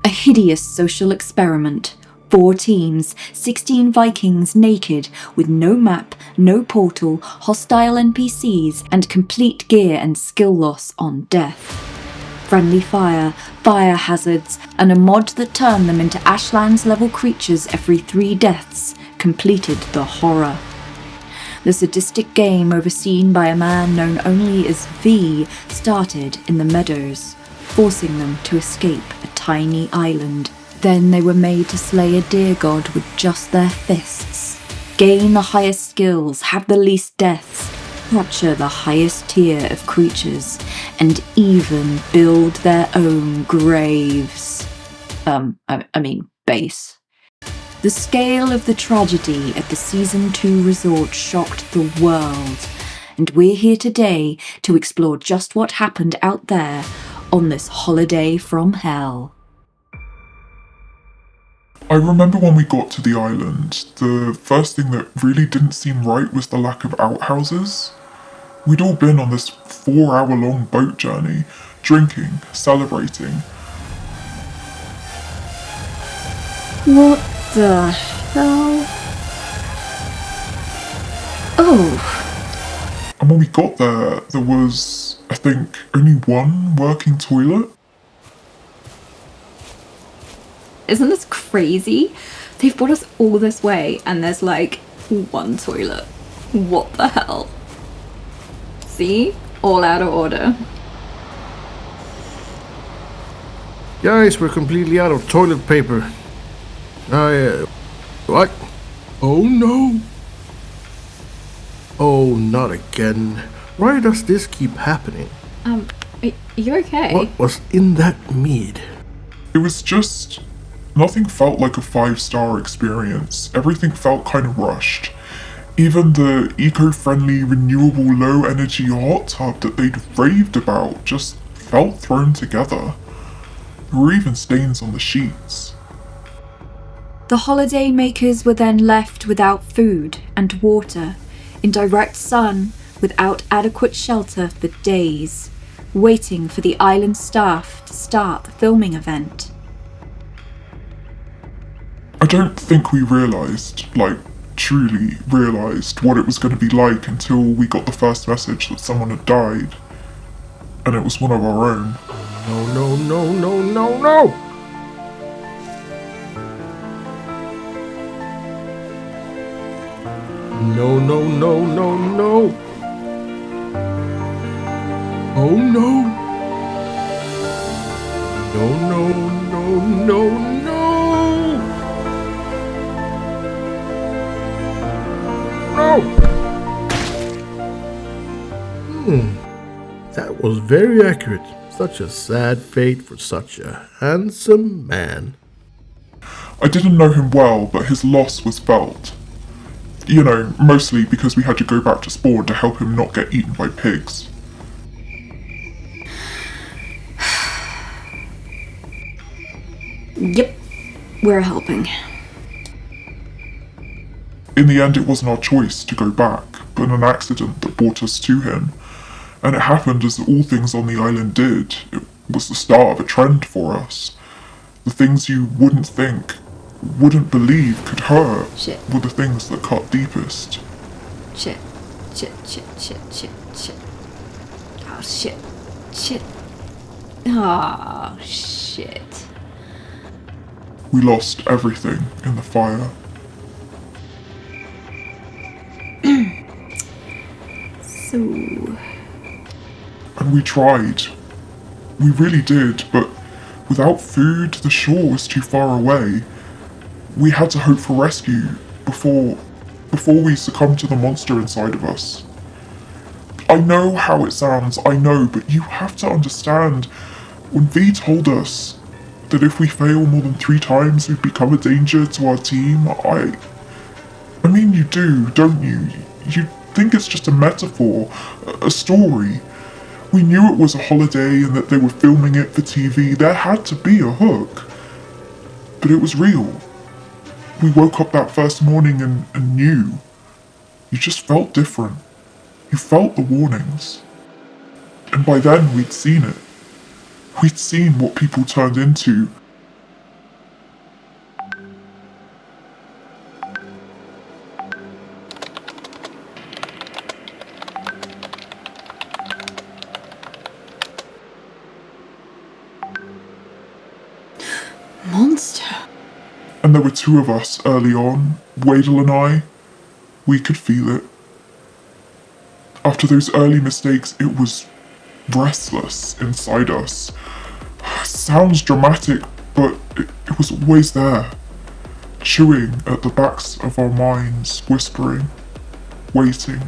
A hideous social experiment. 4 teams, 16 Vikings naked, with no map, no portal, hostile NPCs, and complete gear and skill loss on death. Friendly fire, fire hazards, and a mod that turned them into Ashlands-level creatures every 3 deaths completed the horror. The sadistic game overseen by a man known only as V started in the meadows, forcing them to escape a tiny island. Then they were made to slay a deer god with just their fists, gain the highest skills, have the least deaths, capture the highest tier of creatures, and even build their own graves. Base. The scale of the tragedy at the Season 2 resort shocked the world, and we're here today to explore just what happened out there on this holiday from hell. I remember when we got to the island, the first thing that really didn't seem right was the lack of outhouses. We'd all been on this 4-hour-long boat journey, drinking, celebrating. What the hell? Oh. And when we got there was, I think, only one working toilet. Isn't this crazy? They've brought us all this way and there's like 1 toilet. What the hell? See? All out of order. Guys, we're completely out of toilet paper. What? Oh no! Oh, not again. Why does this keep happening? Are you okay? What was in that mead? It was just... nothing felt like a 5-star experience. Everything felt kind of rushed. Even the eco-friendly, renewable, low-energy hot tub that they'd raved about just felt thrown together. There were even stains on the sheets. The holiday makers were then left without food and water, in direct sun, without adequate shelter for days, waiting for the island staff to start the filming event. I don't think we truly realised what it was going to be like until we got the first message that someone had died. And it was one of our own. No, no, no, no, no, no! No, no, no, no, no! Oh no! No, no, no, no, no! No! That was very accurate. Such a sad fate for such a handsome man. I didn't know him well, but his loss was felt. You know, mostly because we had to go back to Spawn to help him not get eaten by pigs. Yep, we're helping. In the end, it wasn't our choice to go back, but an accident that brought us to him. And it happened as all things on the island did. It was the start of a trend for us. The things you wouldn't think, wouldn't believe could hurt were the things that cut deepest. Shit. Oh, shit. Oh, shit. We lost everything in the fire. So... And we tried. We really did, but without food, the shore was too far away. We had to hope for rescue before we succumbed to the monster inside of us. I know how it sounds, I know, but you have to understand, when V told us that if we fail more than 3 times, we'd become a danger to our team, I mean, you do, don't you? You think it's just a metaphor, a story. We knew it was a holiday and that they were filming it for TV. There had to be a hook. But it was real. We woke up that first morning and knew. You just felt different. You felt the warnings. And by then we'd seen it. We'd seen what people turned into. Monster. And there were two of us early on, Wadel and I. We could feel it. After those early mistakes, it was restless inside us. Sounds dramatic, but it was always there. Chewing at the backs of our minds, whispering, waiting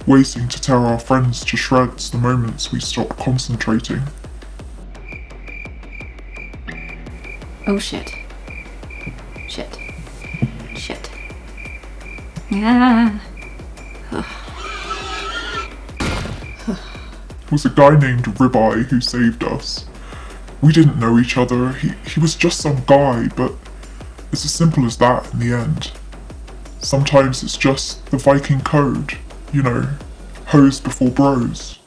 to tear our friends to shreds the moments we stopped concentrating. Oh shit. Shit. Ah. It was a guy named Ribeye who saved us. We didn't know each other, he was just some guy, but it's as simple as that in the end. Sometimes it's just the Viking code, you know, hoes before bros.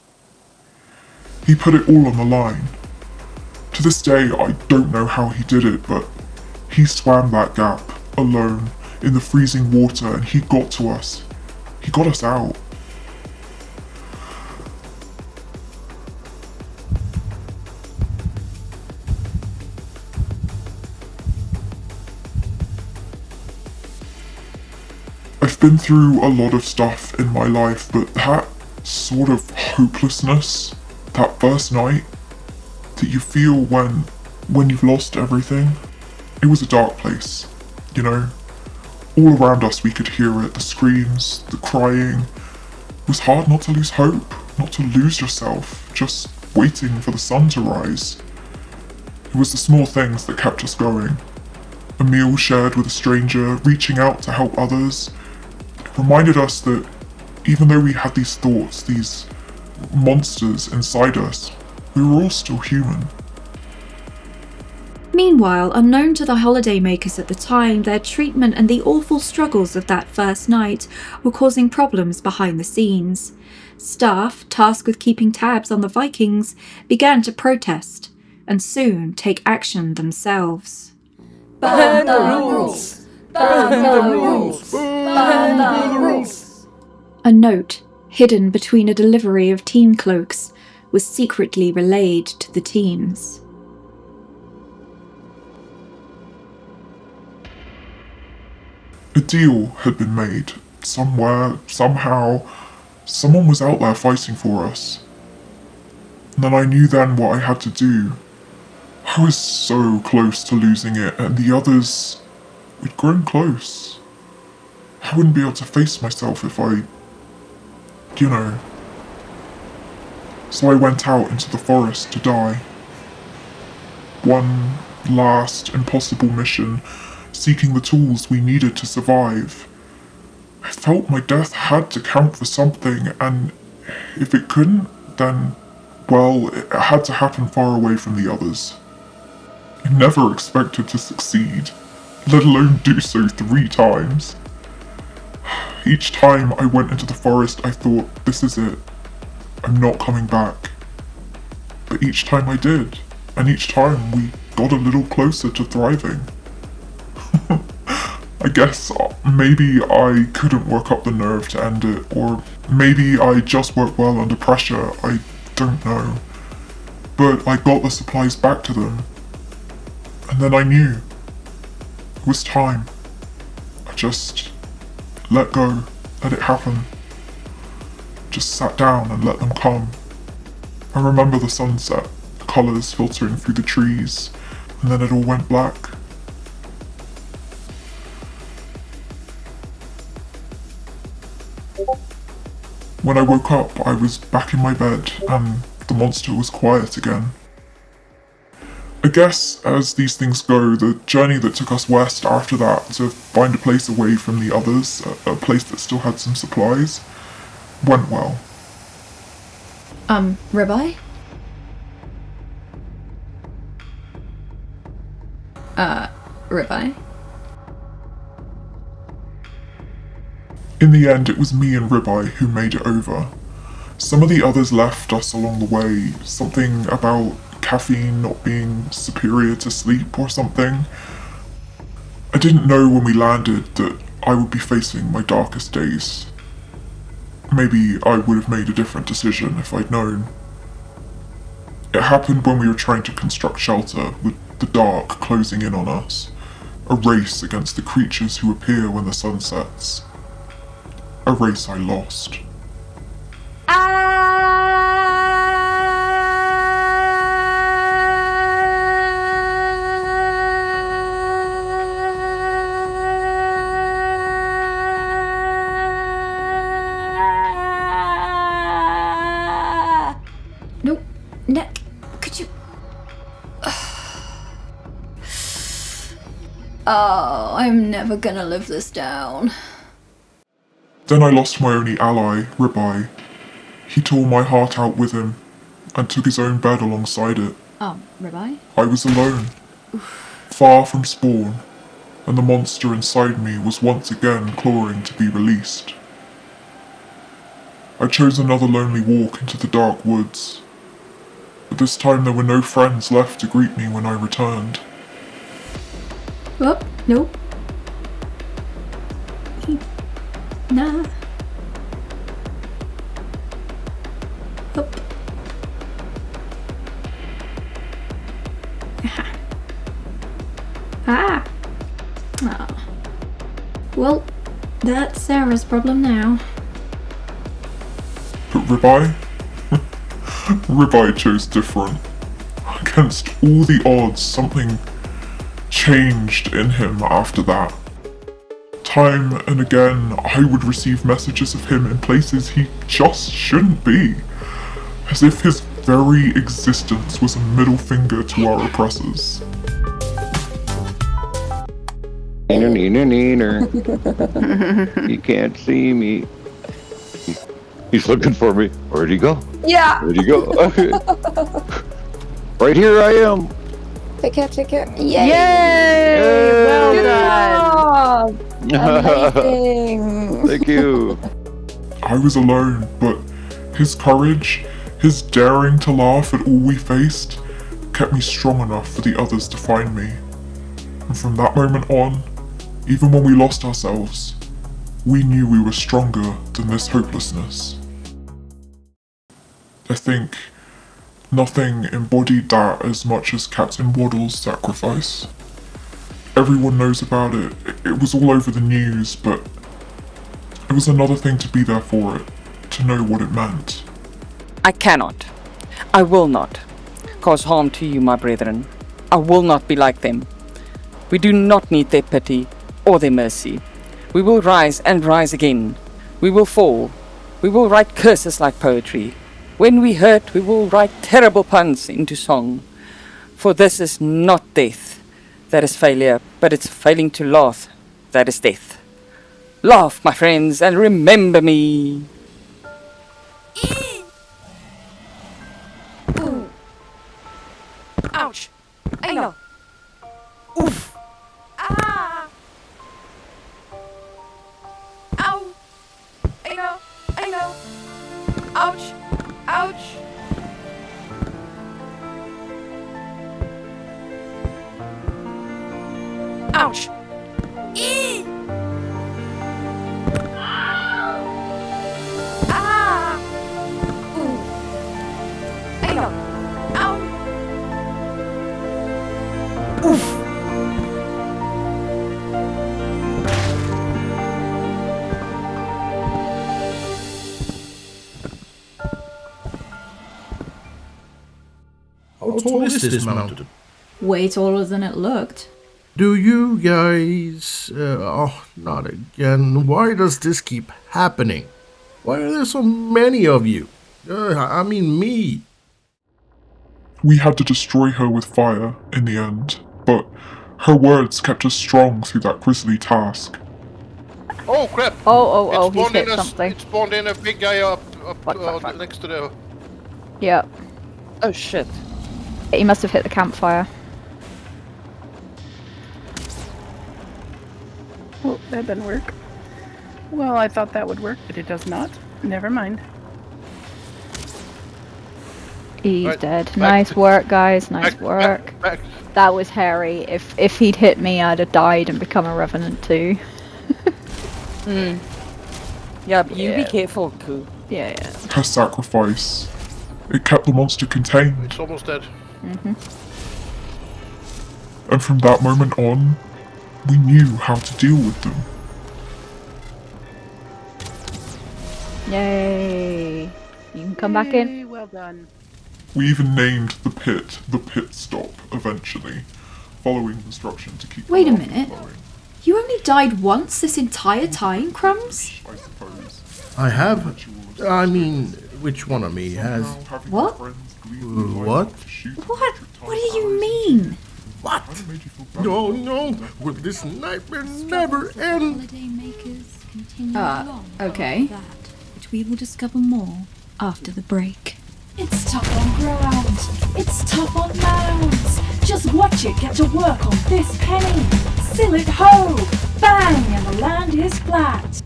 He put it all on the line. To this day, I don't know how he did it, but he swam that gap, alone, in the freezing water, and he got to us. He got us out. I've been through a lot of stuff in my life, but that sort of hopelessness, that first night that you feel when you've lost everything, it was a dark place, you know? All around us we could hear it, the screams, the crying. It was hard not to lose hope, not to lose yourself, just waiting for the sun to rise. It was the small things that kept us going. A meal shared with a stranger, reaching out to help others. It reminded us that even though we had these thoughts, these monsters inside us, we were all still human. Meanwhile, unknown to the holidaymakers at the time, their treatment and the awful struggles of that first night were causing problems behind the scenes. Staff, tasked with keeping tabs on the Vikings, began to protest, and soon take action themselves. Burn the rules! Burn the rules! Burn the rules! A note, hidden between a delivery of team cloaks, was secretly relayed to the teams. A deal had been made. Somewhere, somehow, someone was out there fighting for us. And then I knew then what I had to do. I was so close to losing it, and the others, we'd grown close. I wouldn't be able to face myself if I, you know. So I went out into the forest to die. One last impossible mission, seeking the tools we needed to survive. I felt my death had to count for something, and if it couldn't, then, well, it had to happen far away from the others. I never expected to succeed, let alone do so 3 times. Each time I went into the forest, I thought, this is it. I'm not coming back. But each time I did, and each time we got a little closer to thriving. I guess maybe I couldn't work up the nerve to end it, or maybe I just worked well under pressure, I don't know. But I got the supplies back to them, and then I knew. It was time. I just let go, let it happen. Just sat down and let them come. I remember the sunset, the colours filtering through the trees, and then it all went black. When I woke up, I was back in my bed, and the monster was quiet again. I guess, as these things go, the journey that took us west after that to find a place away from the others, a place that still had some supplies, went well. Ribeye? Ribeye? In the end, it was me and Ribeye who made it over. Some of the others left us along the way, something about caffeine not being superior to sleep or something. I didn't know when we landed that I would be facing my darkest days. Maybe I would have made a different decision if I'd known. It happened when we were trying to construct shelter, with the dark closing in on us. A race against the creatures who appear when the sun sets. A race I lost. No, Nick, could you... Oh, I'm never gonna live this down. Then I lost my only ally, Ribeye. He tore my heart out with him, and took his own bed alongside it. Oh, Ribeye? I was alone, far from spawn, and the monster inside me was once again clawing to be released. I chose another lonely walk into the dark woods, but this time there were no friends left to greet me when I returned. Oh, nope. Nah. Up. Ah. Oh. Well, that's Sarah's problem now. But Ribeye? Ribeye chose different. Against all the odds, something changed in him after that. Time and again, I would receive messages of him in places he just shouldn't be. As if his very existence was a middle finger to our oppressors. Neener, neener, neener. You can't see me. He's looking for me. Where'd he go? Yeah. Where'd he go? Right here I am. Take care. Yay! Yay! Well done. Amazing. Thank you. I was alone, but his courage, his daring to laugh at all we faced, kept me strong enough for the others to find me. And from that moment on, even when we lost ourselves, we knew we were stronger than this hopelessness. I think nothing embodied that as much as Captain Waddle's sacrifice. Everyone knows about it. It was all over the news, but it was another thing to be there for it, to know what it meant. I cannot. I will not cause harm to you, my brethren. I will not be like them. We do not need their pity or their mercy. We will rise and rise again. We will fall. We will write curses like poetry. When we hurt, we will write terrible puns into song. For this is not death that is failure, but it's failing to laugh that is death. Laugh, my friends, and remember me. Ooh. Ouch. I know. Oof. Ah. Ow. I know. Ouch. Ouch. Eee. Ah. Ooh. I know. Ow. Oof. How tall is this mountain? Way taller than it looked. Do you guys... oh, not again. Why does this keep happening? Why are there so many of you? I mean me. We had to destroy her with fire in the end, but her words kept us strong through that grisly task. Oh crap! Oh, It he's spawned in hit something. It spawned in a big guy up Fuck. next to the... Yeah. Oh shit. He must have hit the campfire. Oh, that didn't work. Well, I thought that would work, but it does not. Never mind. He's Right, dead. back- Nice work, guys. Nice work. Back. That was hairy. If he'd hit me, I'd have died and become a revenant too. Yeah, but you be Yeah. careful, Koo. Yeah. Her sacrifice, It kept the monster contained. It's almost dead. And from that moment on, we knew how to deal with them. Yay! You can come back in. Yay, well done. We even named the pit stop eventually, following instruction to keep Wait the a laughter minute. flowing, You only died once this entire time, Crumbs? I suppose. I have. I mean, which one of me has? Having What? friends gleefully line What? up to shoot What? electric What do you arrows. mean? What? Kinda made you feel bad. No, no. Will this nightmare never end? Holidaymakers continue okay. that, which we will discover more after the break. It's tough on ground. It's tough on mounds. Just watch it get to work on this penny. Seal it ho! Bang! And the land is flat.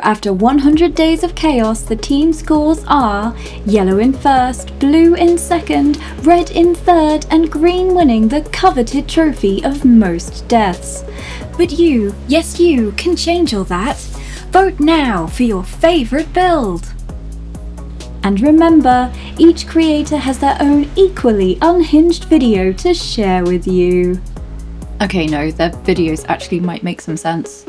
After 100 days of chaos, the team scores are yellow in first, blue in second, red in third, and green winning the coveted trophy of most deaths. But you, yes you, can change all that. Vote now for your favourite build. And remember, each creator has their own equally unhinged video to share with you. Okay, no, their videos actually might make some sense.